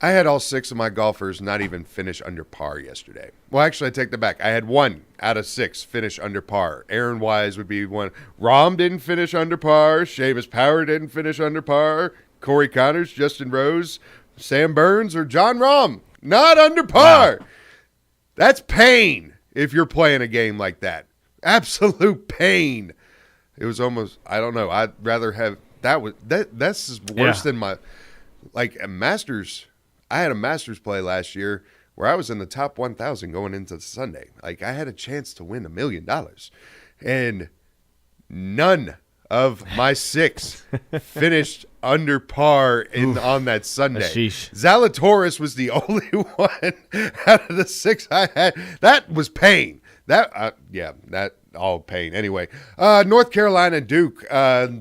I had all 6 of my golfers not even finish under par yesterday. Well, actually, I take that back. I had 1 out of 6 finish under par. Aaron Wise would be one. Rahm didn't finish under par. Seamus Power didn't finish under par. Corey Connors, Justin Rose, Sam Burns, or John Rahm. Not under par. Wow. That's pain if you're playing a game like that. Absolute pain. It was almost, I don't know. I'd rather have that's worse than my, like a Masters. I had a Masters play last year where I was in the top 1,000 going into Sunday. Like I had a chance to win $1 million. And none of my 6 finished under par on that Sunday. Zalatoris was the only one out of the 6 I had. That was pain. That all pain. Anyway, North Carolina Duke.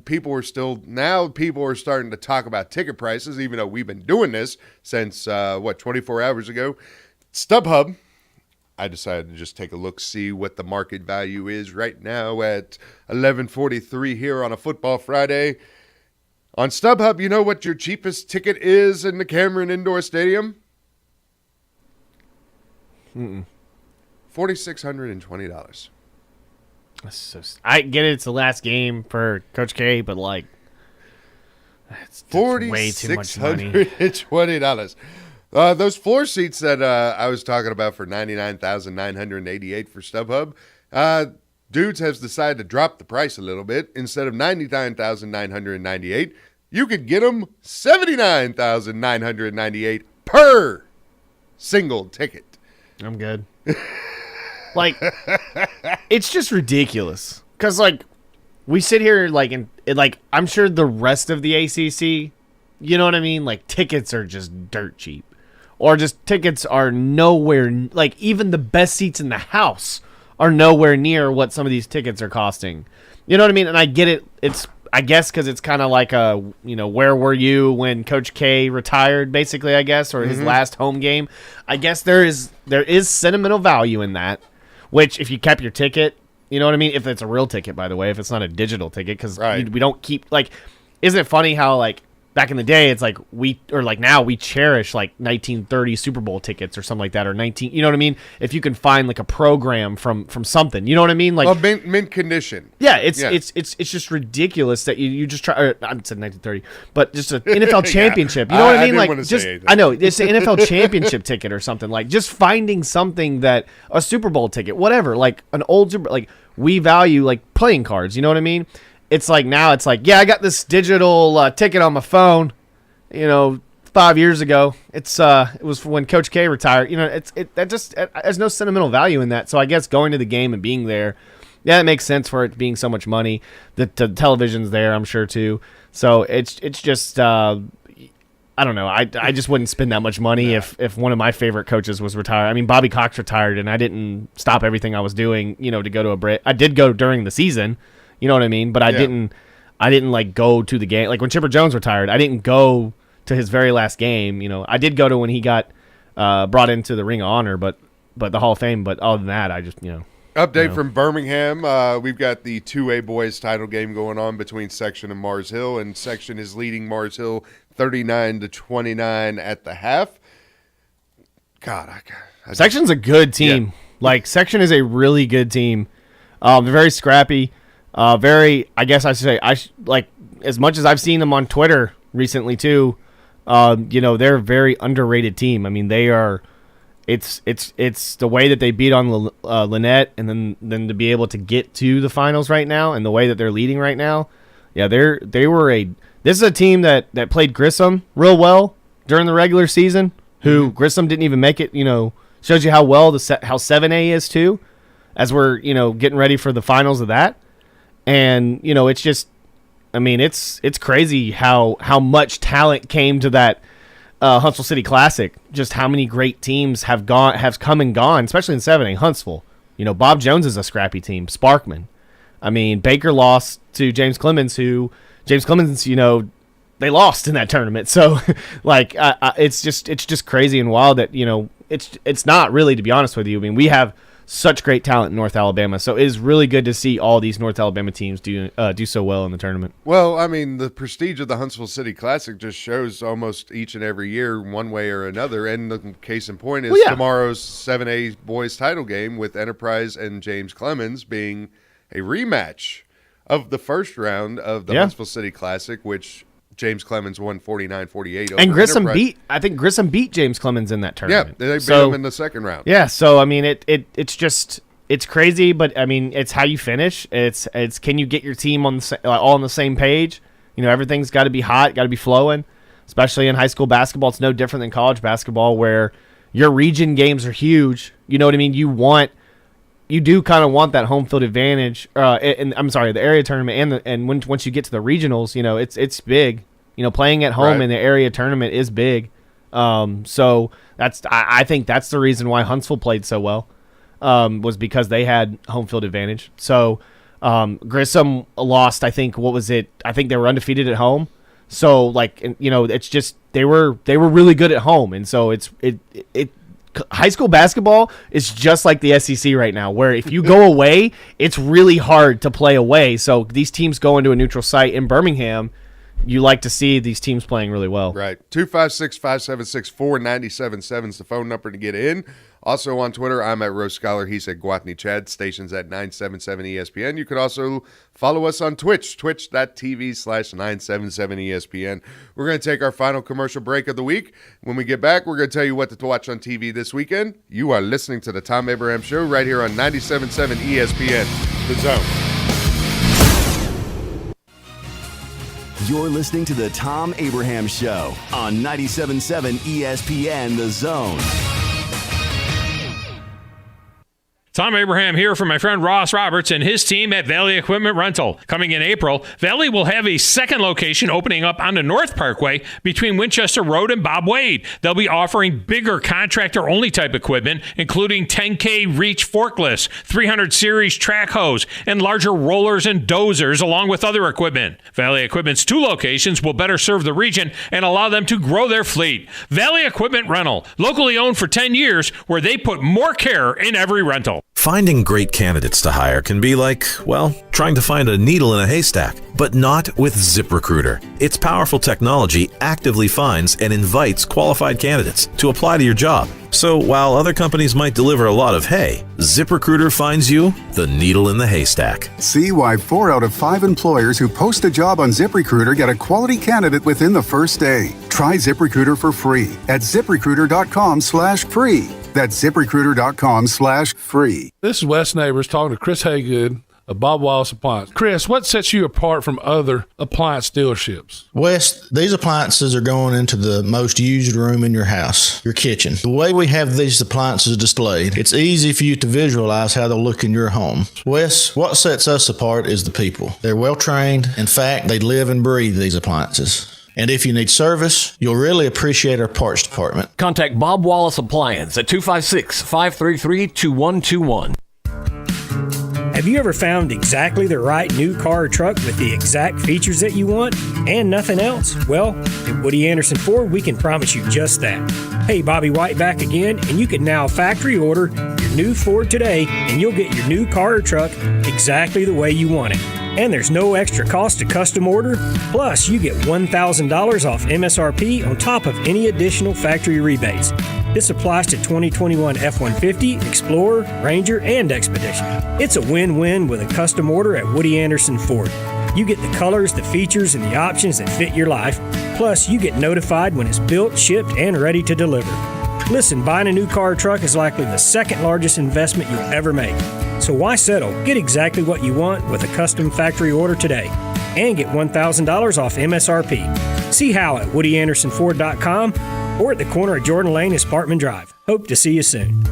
People are starting to talk about ticket prices, even though we've been doing this since 24 hours ago. StubHub. I decided to just take a look, see what the market value is right now at 11:43 here on a Football Friday. On StubHub, you know what your cheapest ticket is in the Cameron Indoor Stadium? $4,620. I get it, it's the last game for Coach K, but like, that's way too much money. $4,620. Those floor seats that I was talking about for $99,988 for StubHub, Dudes has decided to drop the price a little bit. Instead of $99,998, you could get them $79,998 per single ticket. I'm good. Like, it's just ridiculous. Because, like, we sit here, like, I'm sure the rest of the ACC, you know what I mean? Like, tickets are just dirt cheap. Or just tickets are nowhere, like, even the best seats in the house are nowhere near what some of these tickets are costing. You know what I mean? And I get it. It's, I guess, because it's kind of like a, where were you when Coach K retired, basically, I guess, or his last home game. I guess there is sentimental value in that, which if you kept your ticket, you know what I mean? If it's a real ticket, by the way, if it's not a digital ticket, because we don't keep, like, isn't it funny how, like, back in the day, it's like now we cherish like 1930 Super Bowl tickets or something like that, or 19. You know what I mean? If you can find like a program from something, you know what I mean? Like mint condition. Yeah, it's just ridiculous that you just try. I said 1930, but just an NFL championship. You know what I mean? Like just I know it's an NFL championship ticket or something. Like just finding something that a Super Bowl ticket, whatever. Like an old like we value like playing cards. You know what I mean? It's like now it's like, yeah, I got this digital ticket on my phone, 5 years ago. It was when Coach K retired. There's no sentimental value in that. So I guess going to the game and being there, yeah, it makes sense for it being so much money. The television's there, I'm sure too. So it's just I don't know. I just wouldn't spend that much money if one of my favorite coaches was retired. I mean, Bobby Cox retired, and I didn't stop everything I was doing, to go to a break. I did go during the season. You know what I mean? But I didn't like go to the game. Like when Chipper Jones retired, I didn't go to his very last game. I did go to when he got brought into the Ring of Honor, but the Hall of Fame. But other than that, I just Update from Birmingham. We've got the 2A boys title game going on between Section and Mars Hill, and Section is leading Mars Hill 39-29 at the half. God, Section's a good team. Yeah. Like Section is a really good team. They're very scrappy. I guess I should say, like as much as I've seen them on Twitter recently too, they're a very underrated team. I mean, they are. It's the way that they beat on Lynette, and then to be able to get to the finals right now, and the way that they're leading right now. Yeah, this is a team that played Grissom real well during the regular season. Who Grissom didn't even make it. Shows you how well how 7A is too, as we're getting ready for the finals of that. And it's just, I mean, it's crazy how much talent came to that Huntsville City Classic. Just how many great teams have come and gone, especially in 7A. Huntsville, Bob Jones is a scrappy team. Sparkman, I mean, Baker lost to James Clemens, they lost in that tournament. So, like, it's just crazy and wild that it's not really, to be honest with you. I mean, we have such great talent in North Alabama, so it is really good to see all these North Alabama teams do so well in the tournament. Well, I mean, the prestige of the Huntsville City Classic just shows almost each and every year one way or another, and the case in point is tomorrow's 7A boys title game with Enterprise and James Clemens being a rematch of the first round of the Huntsville City Classic, which James Clemens won 49-48 over and Grissom Enterprise. Grissom beat James Clemens in that tournament. Yeah, they beat him in the second round. Yeah, so I mean it's crazy, but I mean it's how you finish. It's can you get your team all on the same page? Everything's got to be hot, got to be flowing. Especially in high school basketball, it's no different than college basketball where your region games are huge. You know what I mean? You do kind of want that home field advantage. The area tournament once you get to the regionals, it's big. Playing at home in the area tournament is big. So I think that's the reason why Huntsville played so well, was because they had home field advantage. So Grissom lost. I think they were undefeated at home. So it's just they were really good at home, and so it high school basketball is just like the SEC right now, where if you go away, it's really hard to play away. So these teams go into a neutral site in Birmingham. You like to see these teams playing really well. Right. 256-576-4977 is the phone number to get in. Also on Twitter, I'm at Rose Scholar. He's at Gwathney Chad. Station's at 977 ESPN. You can also follow us on Twitch, twitch.tv/977 ESPN. We're going to take our final commercial break of the week. When we get back, we're going to tell you what to watch on TV this weekend. You are listening to the Thom Abraham Show right here on 977 ESPN, The Zone. You're listening to the Thom Abraham Show on 97.7 ESPN The Zone. Thom Abraham here for my friend Ross Roberts and his team at Valley Equipment Rental. Coming in April, Valley will have a second location opening up on the North Parkway between Winchester Road and Bob Wade. They'll be offering bigger contractor-only type equipment, including 10K reach forklifts, 300 series track hose, and larger rollers and dozers, along with other equipment. Valley Equipment's 2 locations will better serve the region and allow them to grow their fleet. Valley Equipment Rental, locally owned for 10 years, where they put more care in every rental. Finding great candidates to hire can be like, well, trying to find a needle in a haystack, but not with ZipRecruiter. Its powerful technology actively finds and invites qualified candidates to apply to your job. So while other companies might deliver a lot of hay, ZipRecruiter finds you the needle in the haystack. See why 4 out of 5 employers who post a job on ZipRecruiter get a quality candidate within the first day. Try ZipRecruiter for free at ZipRecruiter.com/free. That's ZipRecruiter.com/free. This is Wes Neighbors talking to Chris Haygood of Bob Wallace Appliance. Chris, what sets you apart from other appliance dealerships? Wes, these appliances are going into the most used room in your house, your kitchen. The way we have these appliances displayed, it's easy for you to visualize how they'll look in your home. Wes, what sets us apart is the people. They're well trained. In fact, they live and breathe these appliances. And if you need service, you'll really appreciate our parts department. Contact Bob Wallace Appliance at 256-533-2121. Have you ever found exactly the right new car or truck with the exact features that you want and nothing else? Well, at Woody Anderson Ford, we can promise you just that. Hey, Bobby White back again, and you can now factory order your new Ford today, and you'll get your new car or truck exactly the way you want it. And there's no extra cost to custom order. Plus, you get $1,000 off MSRP on top of any additional factory rebates. This applies to 2021 F-150, Explorer, Ranger, and Expedition. It's a win-win with a custom order at Woody Anderson Ford. You get the colors, the features, and the options that fit your life. Plus, you get notified when it's built, shipped, and ready to deliver. Listen, buying a new car or truck is likely the second largest investment you'll ever make. So why settle? Get exactly what you want with a custom factory order today and get $1,000 off MSRP. See how at WoodyAndersonFord.com or at the corner of Jordan Lane and Sparkman Drive. Hope to see you soon.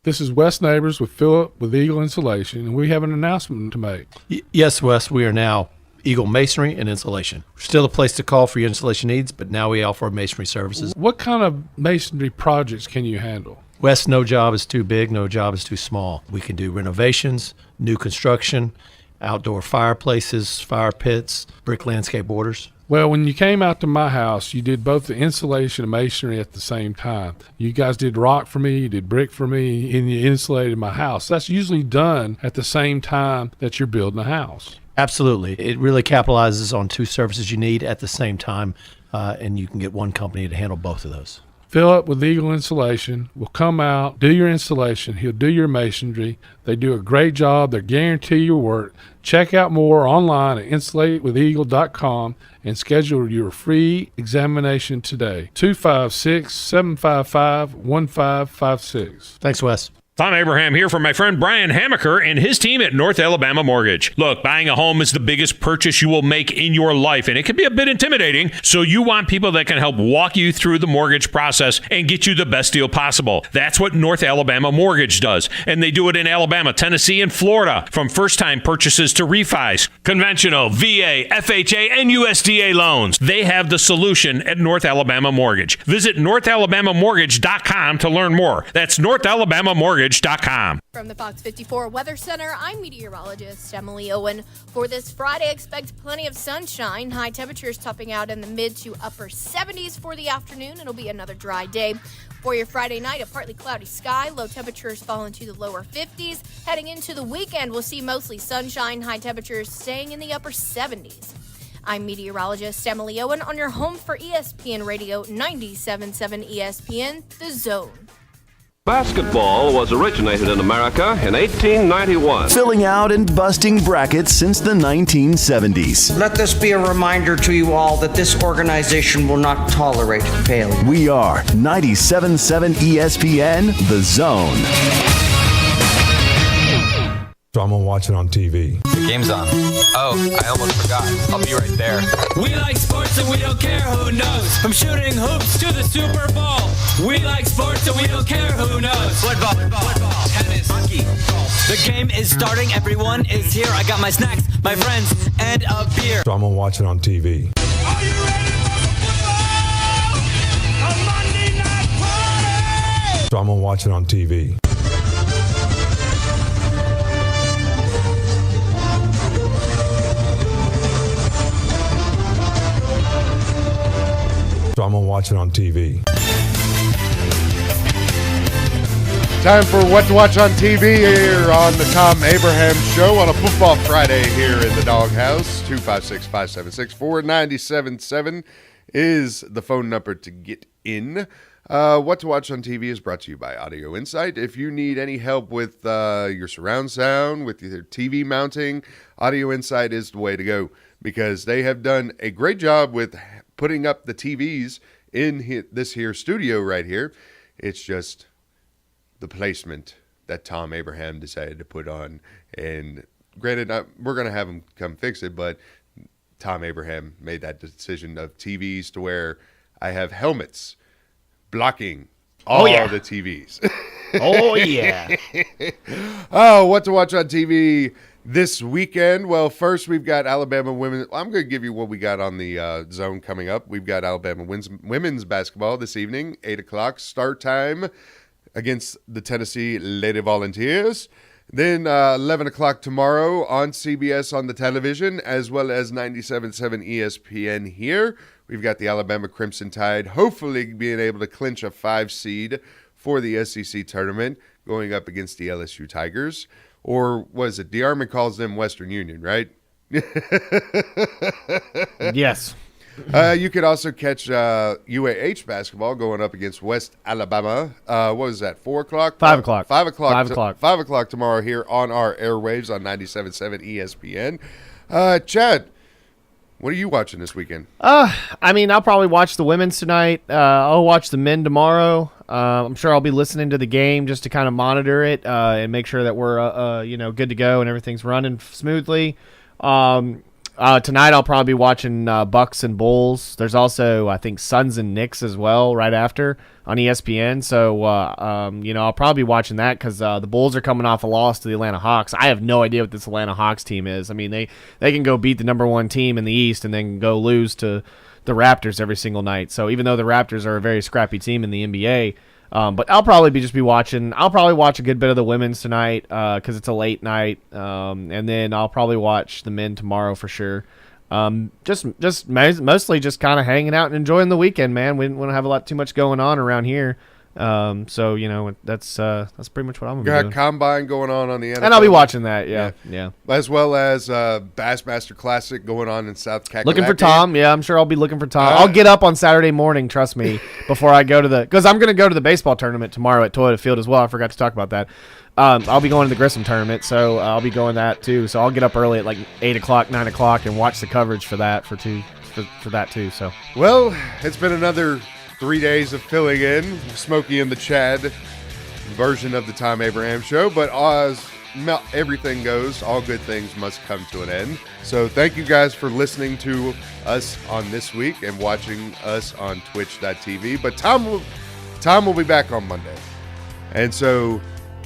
This is Wes Neighbors with Philip with Eagle Insulation, and we have an announcement to make. Yes, Wes, we are now Eagle Masonry and Insulation. We're still a place to call for your insulation needs, but now we offer masonry services. What kind of masonry projects can you handle? Wes, no job is too big, no job is too small. We can do renovations, new construction, outdoor fireplaces, fire pits, brick landscape borders. Well, when you came out to my house, you did both the insulation and masonry at the same time. You guys did rock for me, you did brick for me, and you insulated my house. That's usually done at the same time that you're building a house. Absolutely. It really capitalizes on 2 services you need at the same time, and you can get one company to handle both of those. Philip with Eagle Insulation will come out, do your installation. He'll do your masonry. They do a great job. They guarantee your work. Check out more online at insulatedwitheagle.com and schedule your free examination today. 256-755-1556. Thanks, Wes. Thom Abraham here for my friend Brian Hamaker and his team at North Alabama Mortgage. Look, buying a home is the biggest purchase you will make in your life, and it can be a bit intimidating, so you want people that can help walk you through the mortgage process and get you the best deal possible. That's what North Alabama Mortgage does, and they do it in Alabama, Tennessee, and Florida, from first-time purchases to refis, conventional, VA, FHA, and USDA loans. They have the solution at North Alabama Mortgage. Visit NorthAlabamaMortgage.com to learn more. That's NorthAlabamaMortgage.com. From the Fox 54 Weather Center, I'm meteorologist Emily Owen. For this Friday, expect plenty of sunshine. High temperatures topping out in the mid to upper 70s for the afternoon. It'll be another dry day. For your Friday night, a partly cloudy sky. Low temperatures fall into the lower 50s. Heading into the weekend, we'll see mostly sunshine. High temperatures staying in the upper 70s. I'm meteorologist Emily Owen on your home for ESPN Radio 97.7 ESPN, The Zone. Basketball was originated in America in 1891. Filling out and busting brackets since the 1970s. Let this be a reminder to you all that this organization will not tolerate failure. We are 97.7 ESPN, The Zone. So I'm going to watch it on TV. The game's on. Oh, I almost forgot. I'll be right there. We like sports and we don't care who knows. From shooting hoops to the Super Bowl. We like sports and we don't care who knows. Football, tennis, hockey, golf. The game is starting. Everyone is here. I got my snacks, my friends, and a beer. So I'm going to watch it on TV. Are you ready for the football? A Monday night party! So I'm going to watch it on TV. So I'm going to watch it on TV. Time for What to Watch on TV here on the Thom Abraham Show on a Football Friday here in the Doghouse. 256-576-4977 is the phone number to get in. What to Watch on TV is brought to you by Audio Insight. If you need any help with your surround sound, with your TV mounting, Audio Insight is the way to go because they have done a great job with putting up the TVs in this here studio right here. It's just the placement that Thom Abraham decided to put on. And granted, we're going to have him come fix it, but Thom Abraham made that decision of TVs to where I have helmets blocking all the TVs. Oh, yeah. Oh, what to watch on TV this weekend? Well, first we've got Alabama women. I'm going to give you what we got on the zone coming up. We've got Alabama women's basketball this evening, 8 o'clock start time against the Tennessee Lady Volunteers. Then 11 o'clock tomorrow on CBS on the television, as well as 97.7 ESPN here. We've got the Alabama Crimson Tide hopefully being able to clinch a 5 seed for the SEC tournament, going up against the LSU Tigers. Or was it? DeArmond calls them Western Union, right? Yes. You could also catch UAH basketball going up against West Alabama. What was that, 4 o'clock? 5 o'clock. 5 o'clock. 5 o'clock. 5 o'clock tomorrow here on our airwaves on 97.7 ESPN. Chad, what are you watching this weekend? I mean, I'll probably watch the women's tonight. I'll watch the men tomorrow. I'm sure I'll be listening to the game just to kind of monitor it and make sure that we're good to go and everything's running smoothly. Tonight I'll probably be watching Bucks and Bulls. There's also, I think, Suns and Knicks as well right after on ESPN. So, I'll probably be watching that because the Bulls are coming off a loss to the Atlanta Hawks. I have no idea what this Atlanta Hawks team is. I mean, they can go beat the number 1 team in the East and then go lose to the Raptors every single night. So even though the Raptors are a very scrappy team in the NBA, but I'll probably be watch a good bit of the women's tonight because it's a late night, and then I'll probably watch the men tomorrow for sure. Mostly just kind of hanging out and enjoying the weekend, man. We don't have a lot too much going on around here, so that's pretty much what I'm gonna be doing. Combine going on the NFL, and I'll be watching that. Yeah. As well as Bassmaster Classic going on in South Kakalaki. Looking for Tom. Yeah, I'm sure I'll be looking for Tom. I'll get up on Saturday morning, trust me, before I go to because I'm going to go to the baseball tournament tomorrow at Toyota Field as well. I forgot to talk about that. I'll be going to the Grissom tournament, so I'll be going that too. So I'll get up early at like 8 o'clock, 9 o'clock, and watch the coverage for that for that too. So well, it's been another 3 days of filling in Smokey and the Chad version of the Thom Abraham Show, but as everything goes, all good things must come to an end. So thank you guys for listening to us on this week and watching us on twitch.tv. But Tom will be back on Monday. And so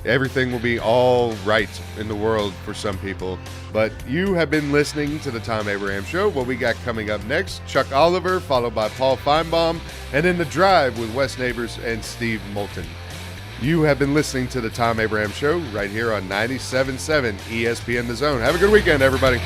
everything will be all right in the world for some people. But you have been listening to the Thom Abraham Show. What we got coming up next, Chuck Oliver, followed by Paul Feinbaum, and in The Drive with Wes Neighbors and Steve Moulton. You have been listening to the Thom Abraham Show right here on 97.7 ESPN The Zone. Have a good weekend, everybody.